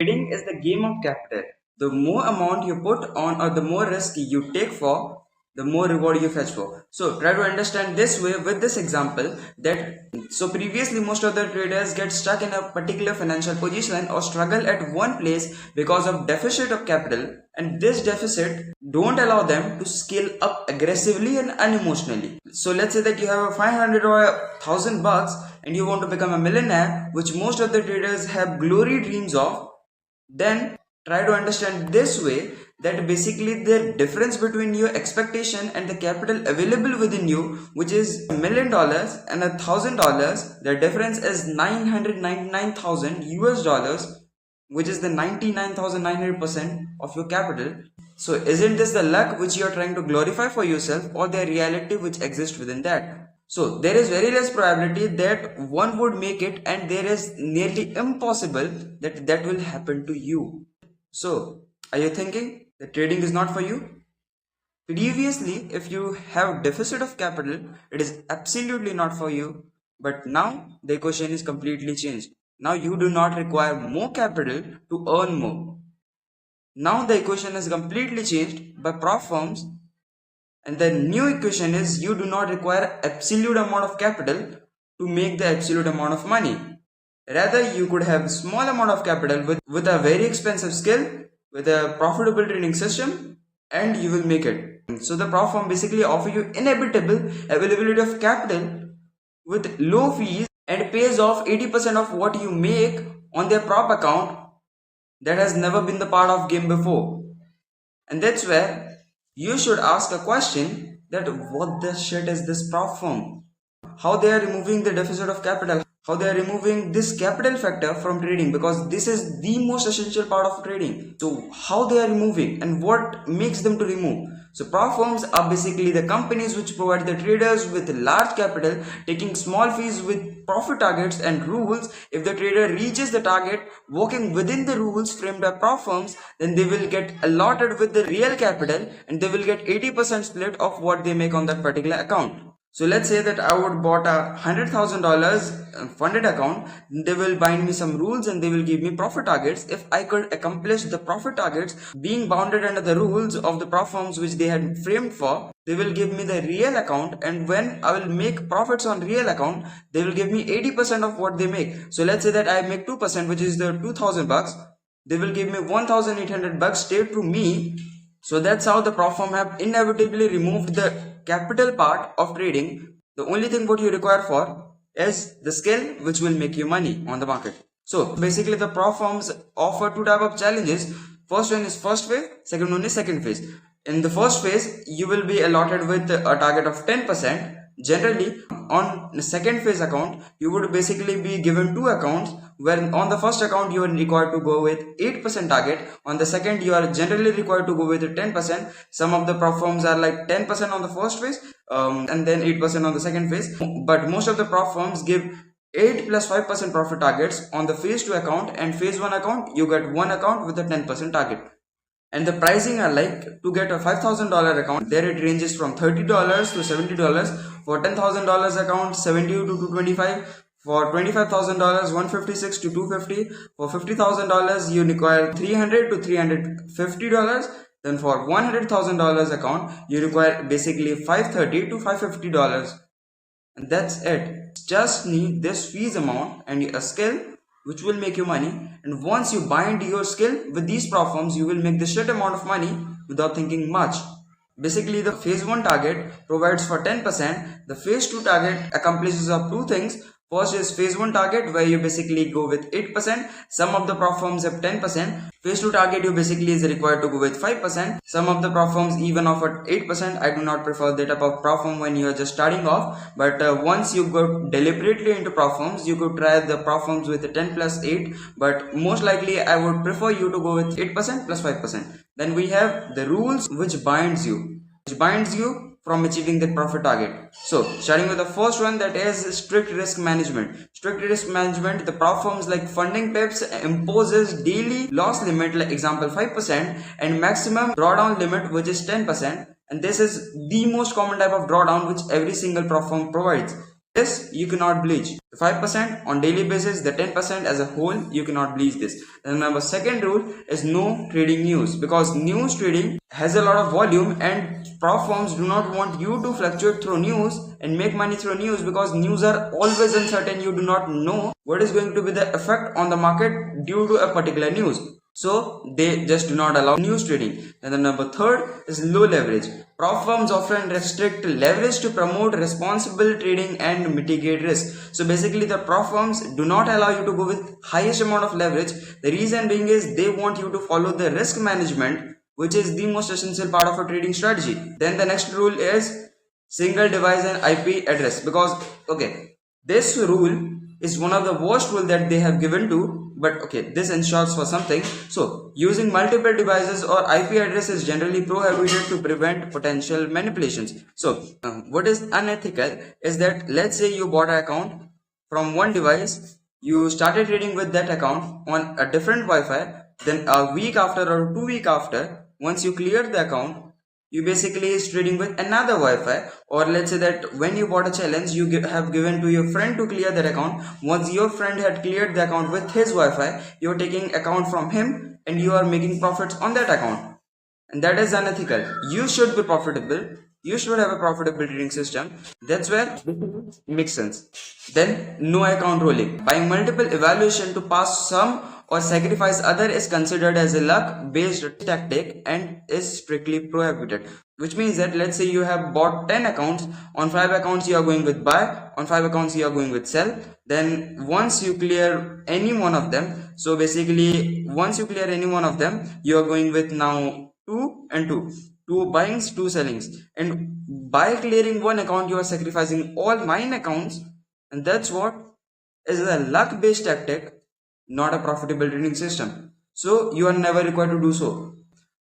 trading is the game of capital. The more amount you put on or the more risk you take for, the more reward you fetch for. So try to understand this way with this example that previously most of the traders get stuck in a particular financial position or struggle at one place because of deficit of capital, and this deficit don't allow them to scale up aggressively and unemotionally. So let's say that you have a 500 or $1,000 and you want to become a millionaire, which most of the traders have glory dreams of. Then try to understand this way that basically the difference between your expectation and the capital available within you, which is $1,000,000 and $1,000, the difference is 999,000 US dollars, which is the 99,900% of your capital. So isn't this the luck which you are trying to glorify for yourself, or the reality which exists within that? So there is very less probability that one would make it, and there is nearly impossible that that will happen to you. So are you thinking that trading is not for you? Previously, if you have deficit of capital, it is absolutely not for you. But now the equation is completely changed. Now you do not require more capital to earn more. Now the equation is completely changed by prop firms, and the new equation is you do not require absolute amount of capital to make the absolute amount of money. Rather, you could have small amount of capital with a very expensive skill, with a profitable trading system, and you will make it. So the prop firm basically offer you inevitable availability of capital with low fees and pays off 80% of what you make on their prop account that has never been the part of game before. And that's where you should ask a question that what the shit is this prop firm? How they are removing the deficit of capital? How they are removing this capital factor from trading, because this is the most essential part of trading. So how they are removing and what makes them to remove? So prop firms are basically the companies which provide the traders with large capital, taking small fees with profit targets and rules. If the trader reaches the target working within the rules framed by prop firms, then they will get allotted with the real capital, and they will get 80% split of what they make on that particular account. So let's say that I would bought a $100,000 funded account. They will bind me some rules and they will give me profit targets. If I could accomplish the profit targets being bounded under the rules of the prop firms which they had framed for, they will give me the real account, and when I will make profits on real account, they will give me 80% of what they make. So let's say that I make 2%, which is the $2,000. They will give me $1,800 straight to me. So that's how the prop firm have inevitably removed the capital part of trading. The only thing what you require for is the skill which will make you money on the market. So basically the prop firms offer two type of challenges. First one is first phase, second one is second phase. In the first phase, you will be allotted with a target of 10%. Generally, on the second phase account, you would basically be given two accounts, where on the first account you are required to go with 8% target. On the second, you are generally required to go with 10%. Some of the prop firms are like 10% on the first phase and then 8% on the second phase. But most of the prop firms give 8 plus 5% profit targets on the phase 2 account, and phase 1 account you get one account with a 10% target. And the pricing are like, to get a $5,000 account, there it ranges from $30 to $70. For $10,000 account, $70 to $225. For $25,000, $156 to $250. For $50,000, you require $300 to $350. Then for $100,000 account, you require basically $530 to $550. And that's it. Just need this fees amount and a skill which will make you money. And once you bind your skill with these prop firms, you will make the shit amount of money without thinking much. Basically, the phase 1 target provides for 10%. The phase 2 target accomplishes of two things. First is phase 1 target, where you basically go with 8%. Some of the prop firms have 10%. Phase 2 target, you basically is required to go with 5%. Some of the prop firms even offer 8%. I do not prefer that type of prop firm when you are just starting off. But once you go deliberately into prop firms, you could try the prop firms with 10 plus 8. But most likely, I would prefer you to go with 8% plus 5%. Then we have the rules which binds you from achieving the profit target. So starting with the first one, that is strict risk management. Strict risk management, the prop firms like funding pips imposes daily loss limit, like example 5%, and maximum drawdown limit which is 10%. And this is the most common type of drawdown which every single prop firm provides. this you cannot bleach. The 5% on daily basis, the 10% as a whole, you cannot bleach this. And remember, second rule is no trading news, because news trading has a lot of volume and prop firms do not want you to fluctuate through news and make money through news, because news are always uncertain. You do not know what is going to be the effect on the market due to a particular news. So they just do not allow news trading. And the number third is low leverage. Prop firms often restrict leverage to promote responsible trading and mitigate risk. So basically the prop firms do not allow you to go with highest amount of leverage. The reason being is they want you to follow the risk management, which is the most essential part of a trading strategy. Then the next rule is single device and IP address, because this rule is one of the worst rule that they have given to, but this ensures for something. So using multiple devices or IP address is generally prohibited to prevent potential manipulations. So what is unethical is that, let's say you bought an account from one device, you started trading with that account on a different Wi-Fi, then a week after or 2 weeks after, once you cleared the account, you basically is trading with another Wi-Fi. Or let's say that when you bought a challenge, you have given to your friend to clear that account. Once your friend had cleared the account with his Wi-Fi, you're taking account from him and you are making profits on that account, and that is unethical. You should be profitable. You should have a profitable trading system. That's where it makes sense. Then no account rolling. Buying multiple evaluation to pass some or sacrifice other is considered as a luck based tactic and is strictly prohibited. Which means that, let's say you have bought 10 accounts, on 5 accounts you are going with buy, on 5 accounts you are going with sell. Then once you clear any one of them, so basically once you clear any one of them, you are going with now 2 and 2. 2 buyings, 2 sellings, and by clearing one account you are sacrificing all 9 accounts, and that's what is a luck based tactic, not a profitable trading system. So you are never required to do so.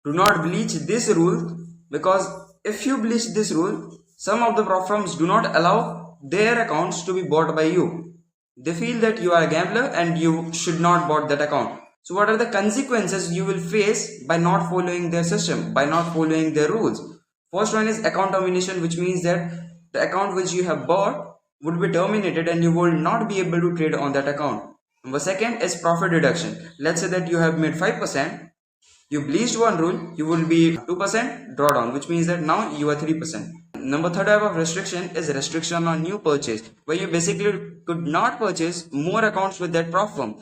Do not bleach this rule, because if you bleach this rule, some of the prop firms do not allow their accounts to be bought by you. They feel that you are a gambler and you should not bought that account. So what are the consequences you will face by not following their system, by not following their rules? First one is account termination, which means that the account which you have bought would be terminated and you will not be able to trade on that account. Number second is profit reduction. Let's say that you have made 5%, you bleached one rule, you will be 2% drawdown, which means that now you are 3%. Number third type of restriction is restriction on new purchase, where you basically could not purchase more accounts with that prop firm.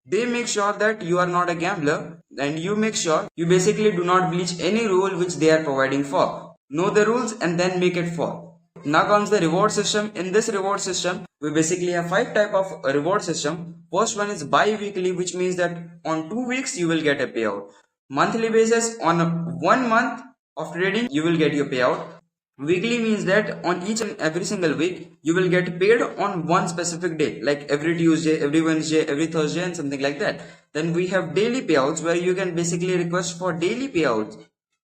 They make sure that you are not a gambler, and you make sure you basically do not breach any rule which they are providing for. Know the rules and then make it fall. Now comes the reward system. In this reward system, we basically have 5 type of reward system. First one is bi-weekly, which means that on 2 weeks you will get a payout. Monthly basis, on 1 month of trading you will get your payout. Weekly means that on each and every single week you will get paid on one specific day, like every Tuesday, every Wednesday, every Thursday, and something like that. Then we have daily payouts, where you can basically request for daily payouts.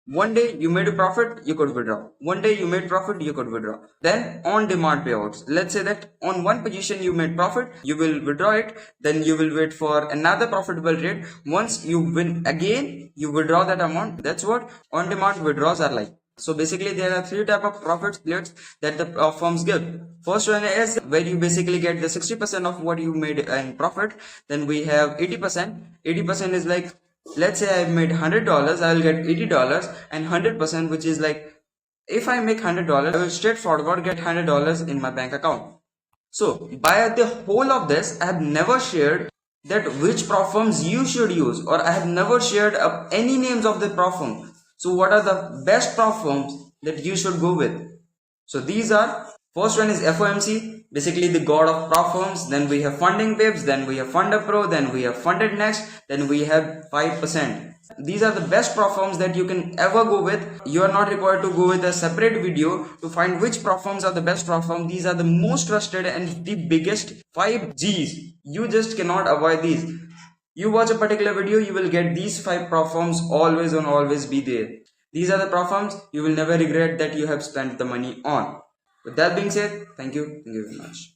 One day you made a profit, you could withdraw. One day you made profit, you could withdraw. Then on demand payouts. Let's say that on one position you made profit, you will withdraw it. Then you will wait for another profitable trade. Once you win again, you withdraw that amount. That's what on demand withdrawals are like. So basically there are 3 type of profit splits that the firms give. First one is where you basically get the 60% of what you made in profit. Then we have 80%. 80% is like, let's say I made $100, I will get $80, and 100%, which is like, if I make $100, I will straightforward get $100 in my bank account. So by the whole of this, I have never shared that which prop firms you should use, or I have never shared any names of the prop firm. So what are the best prop firms that you should go with? So these are, first one is FOMC, basically the god of prop firms. Then we have Funding Babes, then we have Funder Pro, then we have Funded Next, then we have 5%. These are the best prop firms that you can ever go with. You are not required to go with a separate video to find which prop firms are the best prop firms. These are the most trusted and the biggest 5 Gs. You just cannot avoid these. You watch a particular video, you will get these 5 prop firms always and always be there. These are the prop firms you will never regret that you have spent the money on. With that being said, thank you very much.